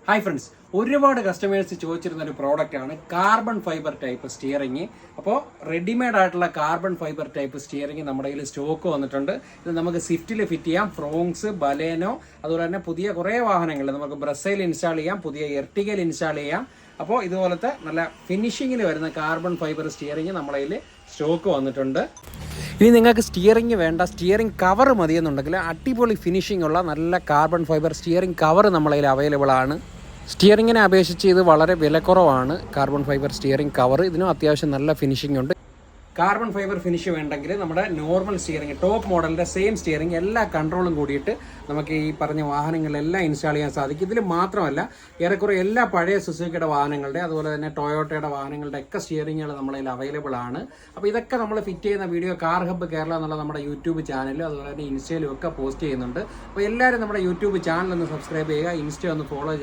Hi friends, ഒരുപാട് customers ചോദിച്ചിരുന്ന ഒരു പ്രോഡക്റ്റാണ് കാർബൺ ഫൈബർ ടൈപ്പ് സ്റ്റിയറിംഗ്. അപ്പോൾ റെഡിമെയ്ഡ് ആയിട്ടുള്ള കാർബൺ ഫൈബർ ടൈപ്പ് സ്റ്റിയറിംഗ് നമ്മുടെ കയ്യിൽ സ്റ്റോക്ക് വന്നിട്ടുണ്ട്. ഇത് നമുക്ക് സ്വിഫ്റ്റിൽ ഫിറ്റ് ചെയ്യാം, ഫ്രോങ്സ്, ബലേനോ, അതുപോലെ തന്നെ പുതിയ കുറേ വാഹനങ്ങൾ നമുക്ക് ബ്രസയിൽ ഇൻസ്റ്റാൾ ചെയ്യാം, പുതിയ എർട്ടിഗയിൽ ഇൻസ്റ്റാൾ ചെയ്യാം. അപ്പോൾ ഇതുപോലത്തെ നല്ല ഫിനിഷിങ്ങിൽ വരുന്ന കാർബൺ ഫൈബർ സ്റ്റിയറിംഗ് നമ്മുടെ കയ്യിൽ സ്റ്റോക്ക് വന്നിട്ടുണ്ട്. ഇനി നിങ്ങൾക്ക് സ്റ്റിയറിംഗ് വേണ്ട, സ്റ്റിയറിംഗ് കവർ മതിയെന്നുണ്ടെങ്കിൽ അടിപൊളി ഫിനിഷിംഗ് ഉള്ള നല്ല കാർബൺ ഫൈബർ സ്റ്റിയറിംഗ് കവർ നമ്മുടെ കയ്യിൽ അവൈലബിൾ ആണ്. സ്റ്റിയറിങ്ങിനെ അപേക്ഷിച്ച് ഇത് വളരെ വിലക്കുറവാണ്. കാർബൺ ഫൈബർ സ്റ്റിയറിംഗ് കവർ ഇതിനും അത്യാവശ്യം നല്ല ഫിനിഷിംഗ് ഉണ്ട്. കാർബൺ ഫൈബർ ഫിനിഷ് വേണ്ടെങ്കിൽ നമ്മുടെ നോർമൽ സ്റ്റിയറിംഗ്, ടോപ്പ് മോഡലിൻ്റെ സെയിം സ്റ്റിയറിംഗ് എല്ലാ കൺട്രോളും കൂടിയിട്ട് നമുക്ക് ഈ പറഞ്ഞ വാഹനങ്ങളിലെല്ലാം ഇൻസ്റ്റാൾ ചെയ്യാൻ സാധിക്കും. ഇതിൽ മാത്രമല്ല, ഏറെക്കുറെ എല്ലാ പഴയ സുസുക്കിയുടെ വാഹനങ്ങളുടെ, അതുപോലെ തന്നെ ടൊയോട്ടയുടെ വാഹനങ്ങളുടെ ഒക്കെ സ്റ്റിയറിങ്ങുകൾ നമ്മളതിൽ അവൈലബിൾ ആണ്. അപ്പോൾ ഇതൊക്കെ നമ്മൾ ഫിറ്റ് ചെയ്യുന്ന വീഡിയോ കാർ ഹബ്ബ് കേരള എന്നുള്ള നമ്മുടെ യൂട്യൂബ് ചാനലും അതുപോലെ തന്നെ ഇൻസ്റ്റയിലും ഒക്കെ പോസ്റ്റ് ചെയ്യുന്നുണ്ട്. അപ്പോൾ എല്ലാവരും നമ്മുടെ യൂട്യൂബ് ചാനൽ ഒന്ന് സബ്സ്ക്രൈബ് ചെയ്യുക, ഇൻസ്റ്റ ഒന്ന് ഫോളോ ചെയ്യുക.